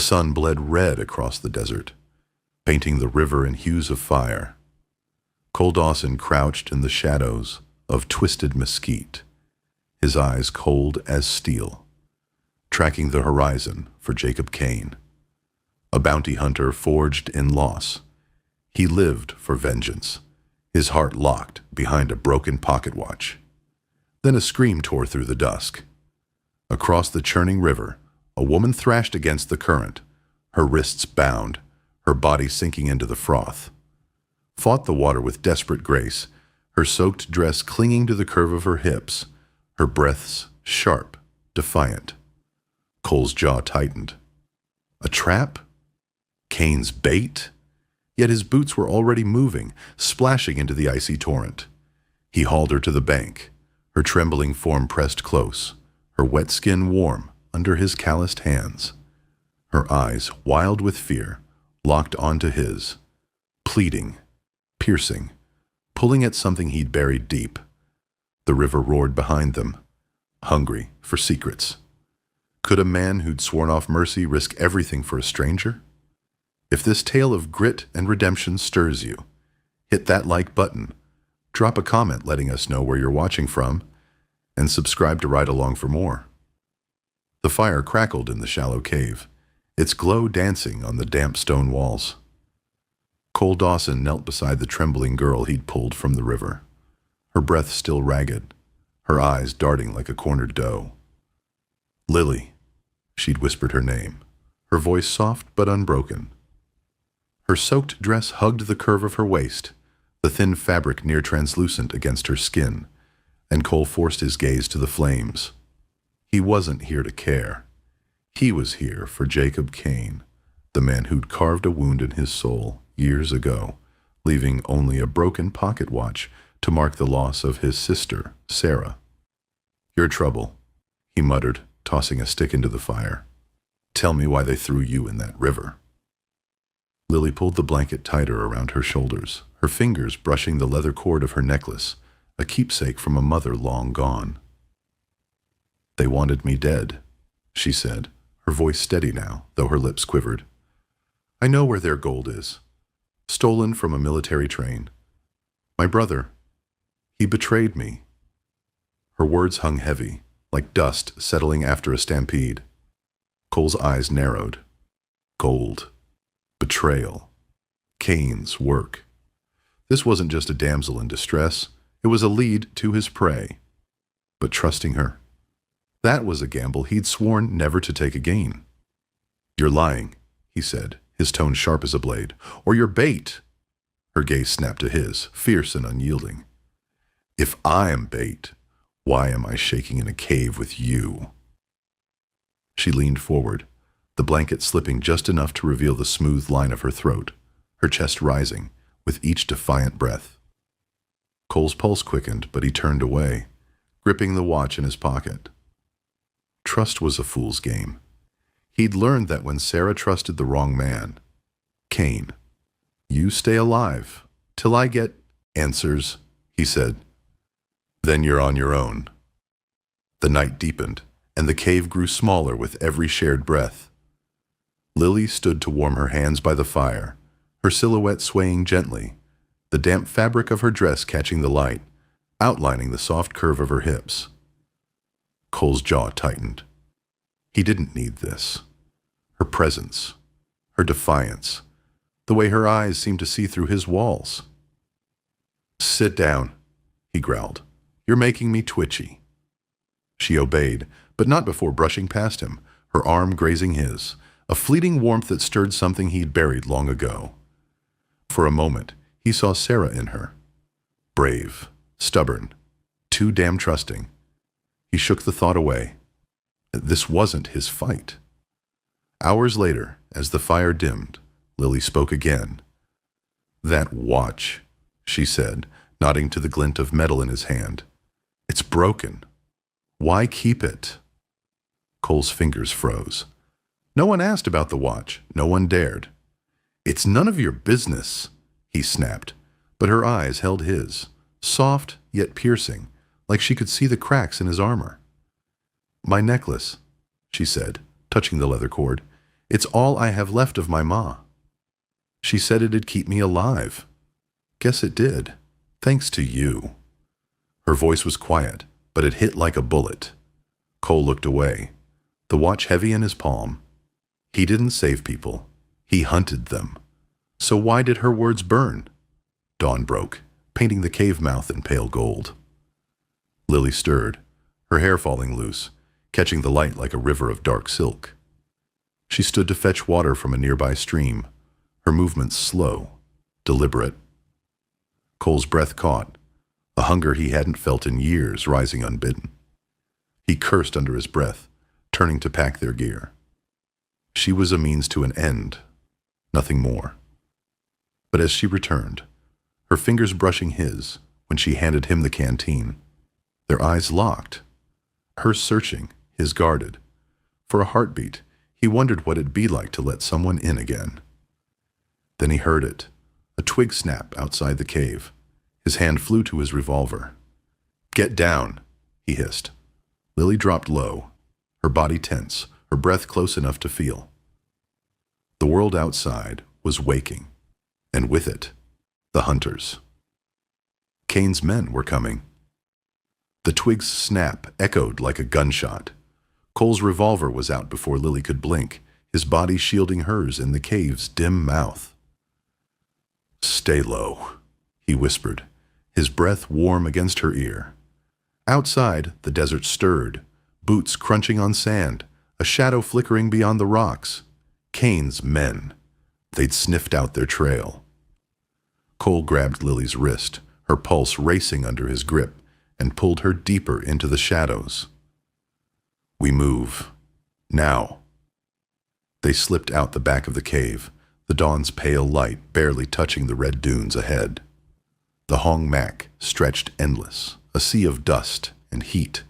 sun bled red across the desert, painting the river in hues of fire. Cole Dawson crouched in the shadows of twisted mesquite, his eyes cold as steel, tracking the horizon for Jacob Kane, a bounty hunter forged in loss. He lived for vengeance, his heart locked behind a broken pocket watch. Then a scream tore through the dusk. Across the churning river, a woman thrashed against the current, her wrists bound, her body sinking into the froth. Fought the water with desperate grace, her soaked dress clinging to the curve of her hips, her breaths sharp, defiant. Cole's jaw tightened. A trap? Kane's bait? Yet his boots were already moving, splashing into the icy torrent. He hauled her to the bank, her trembling form pressed close, her wet skin warm under his calloused hands. Her eyes, wild with fear, locked onto his, pleading, piercing, pulling at something he'd buried deep. The river roared behind them, hungry for secrets. Could a man who'd sworn off mercy risk everything for a stranger? If this tale of grit and redemption stirs you, hit that like button, drop a comment letting us know where you're watching from, and subscribe to Ride Along for more. The fire crackled in the shallow cave, its glow dancing on the damp stone walls. Cole Dawson knelt beside the trembling girl he'd pulled from the river, her breath still ragged, her eyes darting like a cornered doe. Lily, she'd whispered her name, her voice soft but unbroken. Her soaked dress hugged the curve of her waist, the thin fabric near translucent against her skin, and Cole forced his gaze to the flames. He wasn't here to care. He was here for Jacob Kane, the man who'd carved a wound in his soul years ago, leaving only a broken pocket watch to mark the loss of his sister, Sarah. "Your trouble," he muttered, tossing a stick into the fire. "Tell me why they threw you in that river." Lily pulled the blanket tighter around her shoulders, her fingers brushing the leather cord of her necklace, a keepsake from a mother long gone. "They wanted me dead," she said, her voice steady now, though her lips quivered. "I know where their gold is. Stolen from a military train. My brother, he betrayed me." Her words hung heavy, like dust settling after a stampede. Cole's eyes narrowed. Gold. Betrayal. Kane's work. This wasn't just a damsel in distress, it was a lead to his prey. But trusting her, that was a gamble he'd sworn never to take again. "You're lying," he said, his tone sharp as a blade. "Or you're bait." Her gaze snapped to his, fierce and unyielding. "If I'm bait, why am I shaking in a cave with you?" She leaned forward, the blanket slipping just enough to reveal the smooth line of her throat, her chest rising with each defiant breath. Cole's pulse quickened, but he turned away, gripping the watch in his pocket. Trust was a fool's game. He'd learned that when Sarah trusted the wrong man. Kane. "You stay alive, till I get answers," he said. "Then you're on your own." The night deepened, and the cave grew smaller with every shared breath. Lily stood to warm her hands by the fire, her silhouette swaying gently, the damp fabric of her dress catching the light, outlining the soft curve of her hips. Cole's jaw tightened. He didn't need this. Her presence, her defiance, the way her eyes seemed to see through his walls. "Sit down," he growled. "You're making me twitchy." She obeyed, but not before brushing past him, her arm grazing his, a fleeting warmth that stirred something he'd buried long ago. For a moment, he saw Sarah in her. Brave, stubborn, too damn trusting. He shook the thought away. This wasn't his fight. Hours later, as the fire dimmed, Lily spoke again. "That watch," she said, nodding to the glint of metal in his hand. "It's broken. Why keep it?" Cole's fingers froze. No one asked about the watch. No one dared. "It's none of your business," he snapped, but her eyes held his, soft yet piercing, like she could see the cracks in his armor. "My necklace," she said, touching the leather cord. It's all I have left of my ma. She said it'd keep me alive. Guess it did. Thanks to you." Her voice was quiet, but it hit like a bullet. Cole looked away, the watch heavy in his palm. He didn't save people. He hunted them. So why did her words burn? Dawn broke, painting the cave mouth in pale gold. Lily stirred, her hair falling loose, catching the light like a river of dark silk. She stood to fetch water from a nearby stream, her movements slow, deliberate. Cole's breath caught, a hunger he hadn't felt in years rising unbidden. He cursed under his breath, turning to pack their gear. She was a means to an end, nothing more. But as she returned, her fingers brushing his when she handed him the canteen, their eyes locked, hers searching, his guarded. For a heartbeat, he wondered what it'd be like to let someone in again. Then he heard it, a twig snap outside the cave. His hand flew to his revolver. "Get down," he hissed. Lily dropped low, her body tense, her breath close enough to feel. The world outside was waking, and with it, the hunters. Kane's men were coming. The twig's snap echoed like a gunshot. Cole's revolver was out before Lily could blink, his body shielding hers in the cave's dim mouth. "Stay low," he whispered, his breath warm against her ear. Outside, the desert stirred, boots crunching on sand, a shadow flickering beyond the rocks. Kane's men. They'd sniffed out their trail. Cole grabbed Lily's wrist, her pulse racing under his grip, and pulled her deeper into the shadows. "We move. Now." They slipped out the back of the cave, the dawn's pale light barely touching the red dunes ahead. The Hong Mak stretched endless, a sea of dust and heat,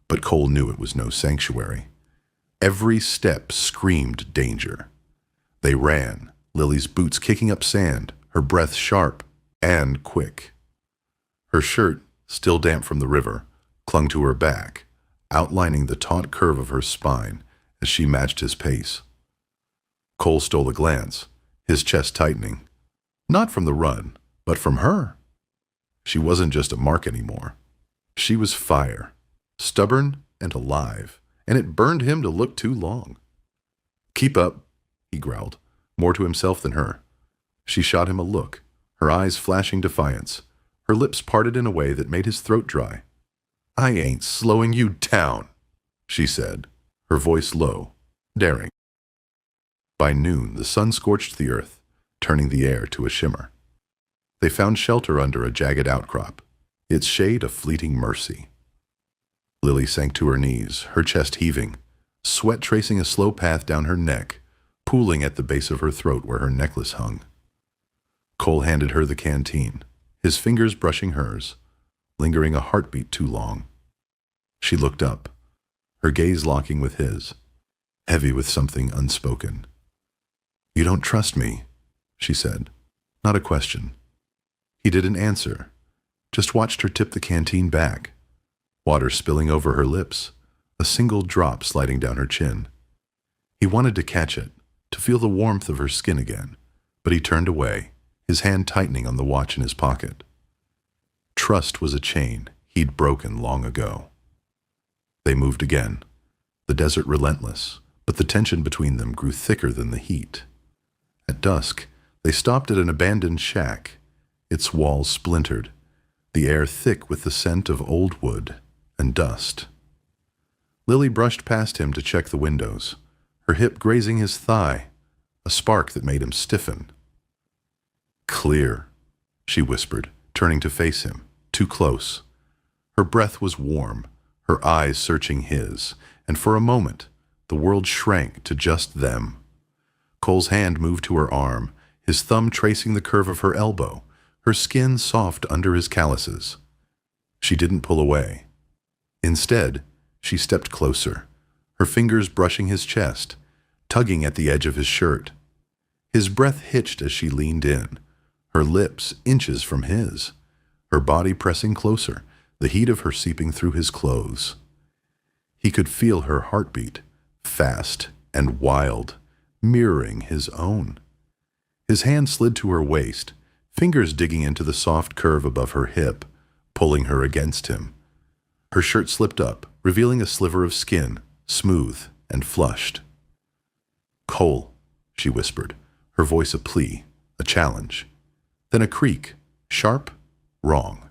but Cole knew it was no sanctuary. Every step screamed danger. They ran, Lily's boots kicking up sand, her breath sharp and quick. Her shirt, still damp from the river, clung to her back, outlining the taut curve of her spine as she matched his pace. Cole stole a glance, his chest tightening. Not from the run, but from her. She wasn't just a mark anymore. She was fire, stubborn and alive, and it burned him to look too long. "Keep up," he growled, more to himself than her. She shot him a look, her eyes flashing defiance, her lips parted in a way that made his throat dry. "I ain't slowing you down," she said, her voice low, daring. By noon, the sun scorched the earth, turning the air to a shimmer. They found shelter under a jagged outcrop, its shade a fleeting mercy. Lily sank to her knees, her chest heaving, sweat tracing a slow path down her neck, pooling at the base of her throat where her necklace hung. Cole handed her the canteen, his fingers brushing hers, lingering a heartbeat too long. She looked up, her gaze locking with his, heavy with something unspoken. "You don't trust me," she said, not a question. He didn't answer, just watched her tip the canteen back, water spilling over her lips, a single drop sliding down her chin. He wanted to catch it, to feel the warmth of her skin again, but he turned away, his hand tightening on the watch in his pocket. Trust was a chain he'd broken long ago. They moved again, the desert relentless, but the tension between them grew thicker than the heat. At dusk, they stopped at an abandoned shack, its walls splintered, the air thick with the scent of old wood and dust. Lily brushed past him to check the windows, her hip grazing his thigh, a spark that made him stiffen. "Clear," she whispered, turning to face him, too close. Her breath was warm, her eyes searching his, and for a moment, the world shrank to just them. Cole's hand moved to her arm, his thumb tracing the curve of her elbow, her skin soft under his calluses. She didn't pull away. Instead, she stepped closer, her fingers brushing his chest, tugging at the edge of his shirt. His breath hitched as she leaned in, her lips inches from his, her body pressing closer, the heat of her seeping through his clothes. He could feel her heartbeat, fast and wild, mirroring his own. His hand slid to her waist, fingers digging into the soft curve above her hip, pulling her against him. Her shirt slipped up, revealing a sliver of skin, smooth and flushed. "Cole," she whispered, her voice a plea, a challenge. Then a creak, sharp, wrong.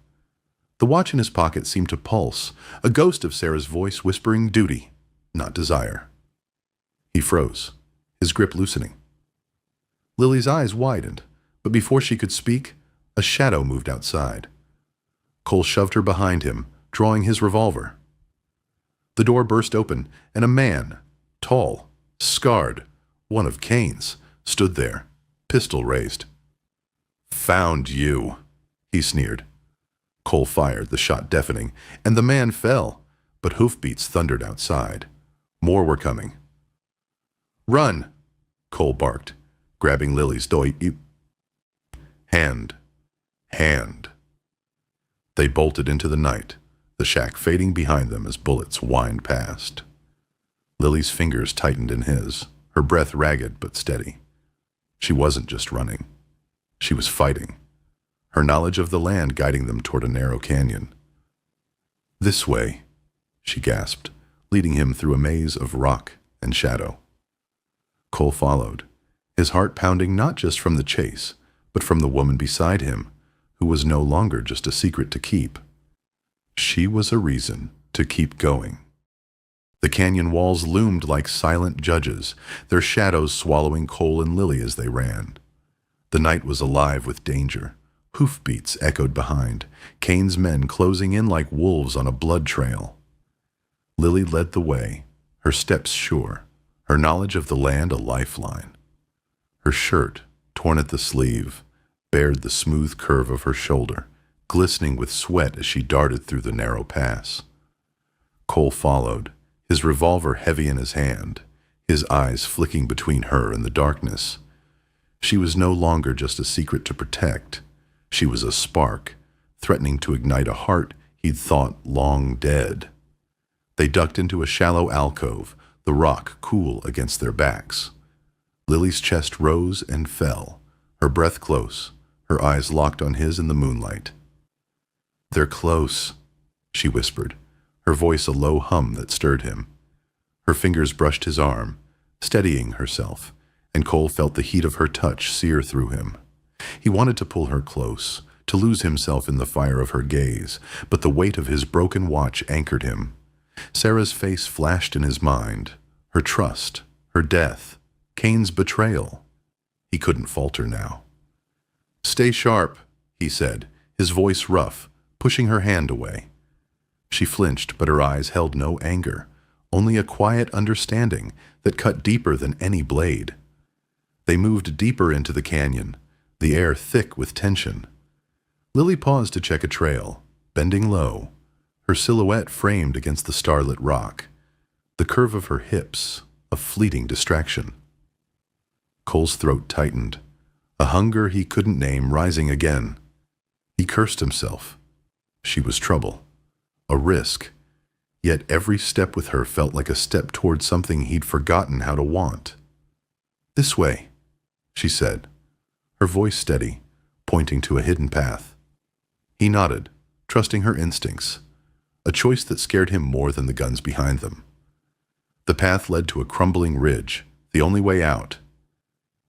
The watch in his pocket seemed to pulse, a ghost of Sarah's voice whispering duty, not desire. He froze, his grip loosening. Lily's eyes widened, but before she could speak, a shadow moved outside. Cole shoved her behind him, drawing his revolver. The door burst open, and a man, tall, scarred, one of Kane's, stood there, pistol raised. "Found you," he sneered. Cole fired, the shot deafening, and the man fell, but hoofbeats thundered outside. More were coming. "Run!" Cole barked, grabbing Lily's hand. They bolted into the night, the shack fading behind them as bullets whined past. Lily's fingers tightened in his, her breath ragged but steady. She wasn't just running. She was fighting, her knowledge of the land guiding them toward a narrow canyon. "This way," she gasped, leading him through a maze of rock and shadow. Cole followed, his heart pounding not just from the chase, but from the woman beside him, who was no longer just a secret to keep. She was a reason to keep going. The canyon walls loomed like silent judges, their shadows swallowing Cole and Lily as they ran. The night was alive with danger. Hoofbeats echoed behind, Kane's men closing in like wolves on a blood trail. Lily led the way, her steps sure, her knowledge of the land a lifeline. Her shirt, torn at the sleeve, bared the smooth curve of her shoulder, glistening with sweat as she darted through the narrow pass. Cole followed, his revolver heavy in his hand, his eyes flicking between her and the darkness. She was no longer just a secret to protect. She was a spark, threatening to ignite a heart he'd thought long dead. They ducked into a shallow alcove, the rock cool against their backs. Lily's chest rose and fell, her breath close, her eyes locked on his in the moonlight. "They're close," she whispered, her voice a low hum that stirred him. Her fingers brushed his arm, steadying herself, and Cole felt the heat of her touch sear through him. He wanted to pull her close, to lose himself in the fire of her gaze, but the weight of his broken watch anchored him. Sarah's face flashed in his mind, her trust, her death, Kane's betrayal. He couldn't falter now. "Stay sharp," he said, his voice rough, pushing her hand away. She flinched, but her eyes held no anger, only a quiet understanding that cut deeper than any blade. They moved deeper into the canyon, the air thick with tension. Lily paused to check a trail, bending low, her silhouette framed against the starlit rock, the curve of her hips a fleeting distraction. Cole's throat tightened, a hunger he couldn't name rising again. He cursed himself. She was trouble, a risk, yet every step with her felt like a step toward something he'd forgotten how to want. "This way," she said, her voice steady, pointing to a hidden path. He nodded, trusting her instincts, a choice that scared him more than the guns behind them. The path led to a crumbling ridge, the only way out.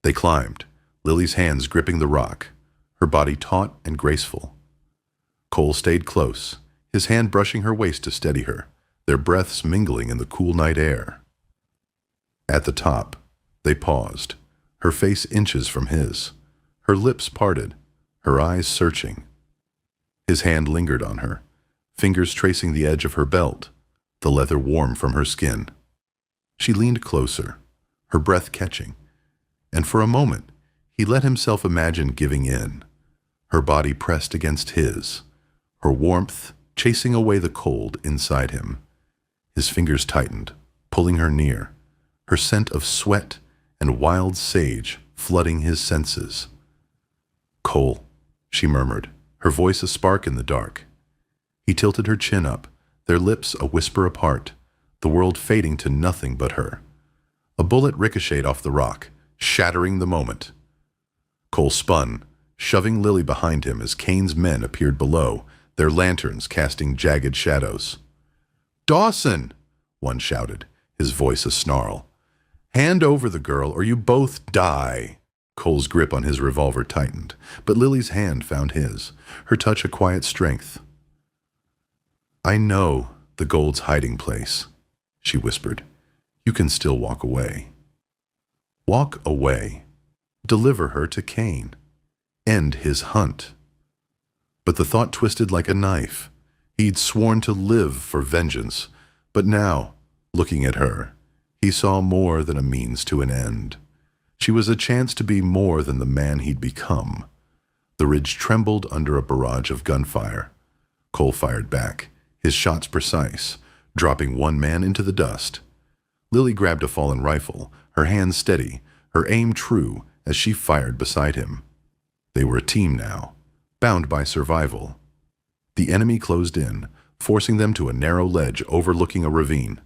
They climbed, Lily's hands gripping the rock, her body taut and graceful. Cole stayed close, his hand brushing her waist to steady her, their breaths mingling in the cool night air. At the top, they paused, her face inches from his, her lips parted, her eyes searching. His hand lingered on her, fingers tracing the edge of her belt, the leather warm from her skin. She leaned closer, her breath catching, and for a moment he let himself imagine giving in, her body pressed against his, her warmth chasing away the cold inside him. His fingers tightened, pulling her near, her scent of sweat and wild sage flooding his senses. "Cole," she murmured, her voice a spark in the dark. He tilted her chin up, their lips a whisper apart, the world fading to nothing but her. A bullet ricocheted off the rock, shattering the moment. Cole spun, shoving Lily behind him as Kane's men appeared below, their lanterns casting jagged shadows. "Dawson!" one shouted, his voice a snarl. "Hand over the girl or you both die." Cole's grip on his revolver tightened, but Lily's hand found his, her touch a quiet strength. "I know the gold's hiding place," she whispered. "You can still walk away." Walk away. Deliver her to Kane. End his hunt. But the thought twisted like a knife. He'd sworn to live for vengeance, but now, looking at her, he saw more than a means to an end. She was a chance to be more than the man he'd become. The ridge trembled under a barrage of gunfire. Cole fired back, his shots precise, dropping one man into the dust. Lily grabbed a fallen rifle, her hand steady, her aim true, as she fired beside him. They were a team now, bound by survival. The enemy closed in, forcing them to a narrow ledge overlooking a ravine.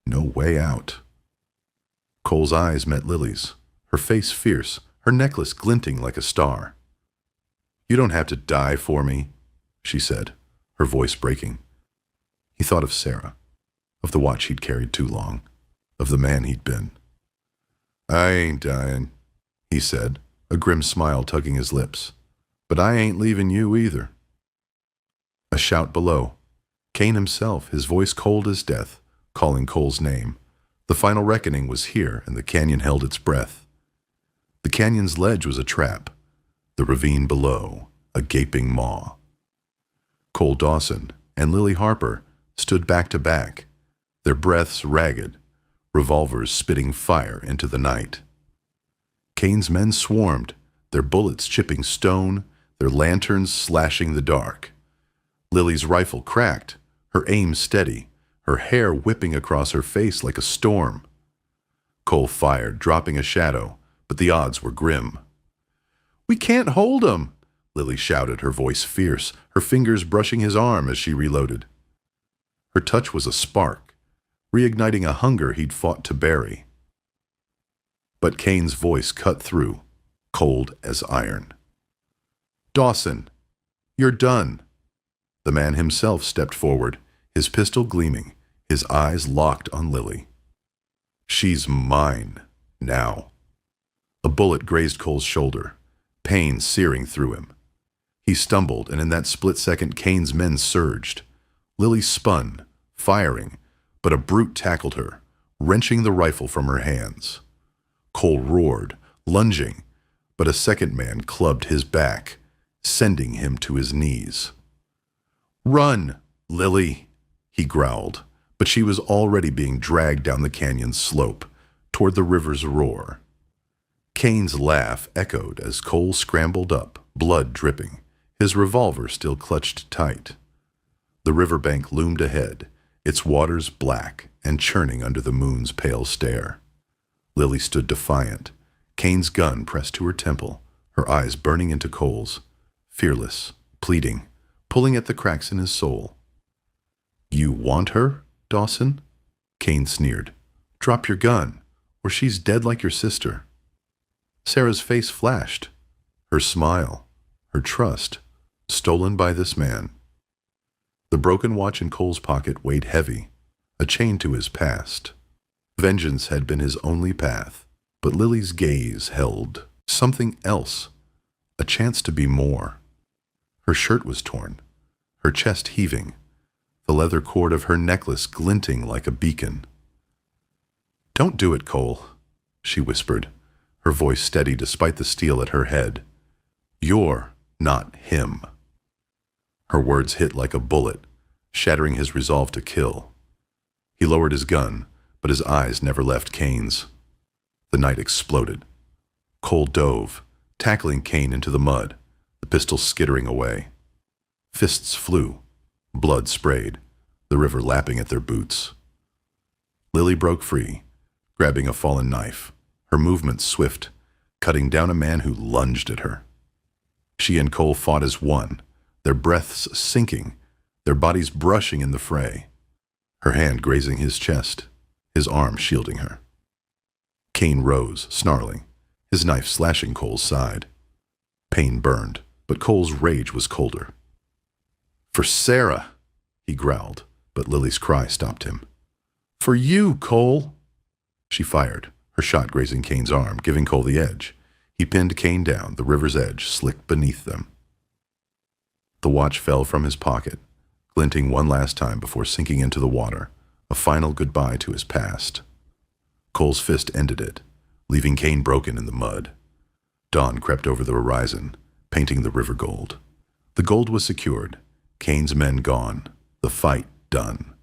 No way out. Cole's eyes met Lily's, her face fierce, her necklace glinting like a star. "You don't have to die for me," she said, her voice breaking. He thought of Sarah, of the watch he'd carried too long, of the man he'd been. "I ain't dying," he said, a grim smile tugging his lips. "But I ain't leaving you either." A shout below. Kane himself, his voice cold as death, calling Cole's name. The final reckoning was here, and the canyon held its breath. The canyon's ledge was a trap. The ravine below, a gaping maw. Cole Dawson and Lily Harper stood back to back, their breaths ragged, revolvers spitting fire into the night. Kane's men swarmed, their bullets chipping stone, their lanterns slashing the dark. Lily's rifle cracked, her aim steady, her hair whipping across her face like a storm. Cole fired, dropping a shadow, but the odds were grim. "We can't hold him," Lily shouted, her voice fierce, her fingers brushing his arm as she reloaded. Her touch was a spark, reigniting a hunger he'd fought to bury. But Kane's voice cut through, cold as iron. "Dawson, you're done." The man himself stepped forward, his pistol gleaming, his eyes locked on Lily. "She's mine, now." A bullet grazed Cole's shoulder, pain searing through him. He stumbled, and in that split second Kane's men surged. Lily spun, firing, but a brute tackled her, wrenching the rifle from her hands. Cole roared, lunging, but a second man clubbed his back, sending him to his knees. "Run, Lily," he growled, but she was already being dragged down the canyon's slope, toward the river's roar. Kane's laugh echoed as Cole scrambled up, blood dripping, his revolver still clutched tight. The riverbank loomed ahead, its waters black and churning under the moon's pale stare. Lily stood defiant, Kane's gun pressed to her temple, her eyes burning into Cole's, fearless, pleading, pulling at the cracks in his soul. "You want her, Dawson?" Kane sneered. "Drop your gun, or she's dead like your sister." Sarah's face flashed, her smile, her trust, stolen by this man. The broken watch in Cole's pocket weighed heavy, a chain to his past. Vengeance had been his only path, but Lily's gaze held something else, a chance to be more. Her shirt was torn, her chest heaving, the leather cord of her necklace glinting like a beacon. "Don't do it, Cole," she whispered, her voice steady despite the steel at her head. "You're not him." Her words hit like a bullet, shattering his resolve to kill. He lowered his gun, but his eyes never left Kane's. The night exploded. Cole dove, tackling Kane into the mud, the pistol skittering away. Fists flew, blood sprayed, the river lapping at their boots. Lily broke free, grabbing a fallen knife, her movements swift, cutting down a man who lunged at her. She and Cole fought as one, their breaths sinking, their bodies brushing in the fray, her hand grazing his chest, his arm shielding her. Kane rose, snarling, his knife slashing Cole's side. Pain burned, but Cole's rage was colder. "For Sarah," he growled, but Lily's cry stopped him. "For you, Cole!" She fired, her shot grazing Kane's arm, giving Cole the edge. He pinned Kane down, the river's edge slicked beneath them. The watch fell from his pocket, glinting one last time before sinking into the water, a final goodbye to his past. Cole's fist ended it, leaving Kane broken in the mud. Dawn crept over the horizon, painting the river gold. The gold was secured, Kane's men gone, the fight done.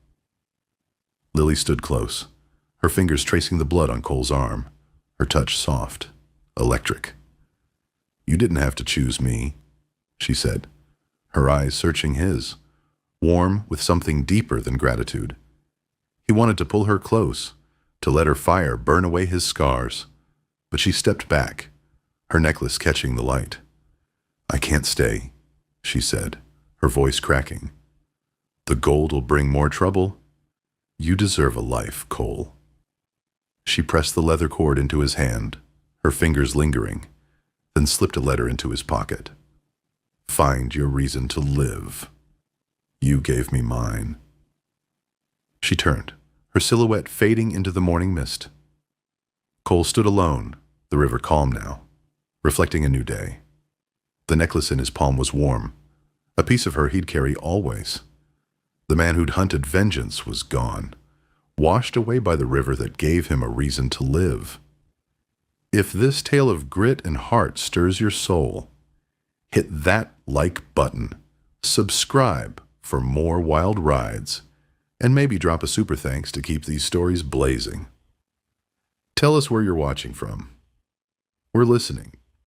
Lily stood close, her fingers tracing the blood on Cole's arm, her touch soft, electric. "You didn't have to choose me," she said, her eyes searching his, warm with something deeper than gratitude. He wanted to pull her close, to let her fire burn away his scars, but she stepped back, her necklace catching the light. "I can't stay," she said, her voice cracking. "The gold will bring more trouble. You deserve a life, Cole." She pressed the leather cord into his hand, her fingers lingering, then slipped a letter into his pocket. "Find your reason to live. You gave me mine." She turned, her silhouette fading into the morning mist. Cole stood alone, the river calm now, reflecting a new day. The necklace in his palm was warm, a piece of her he'd carry always. The man who'd hunted vengeance was gone, washed away by the river that gave him a reason to live. If this tale of grit and heart stirs your soul, hit that like button, subscribe for more wild rides, and maybe drop a super thanks to keep these stories blazing. Tell us where you're watching from. We're listening.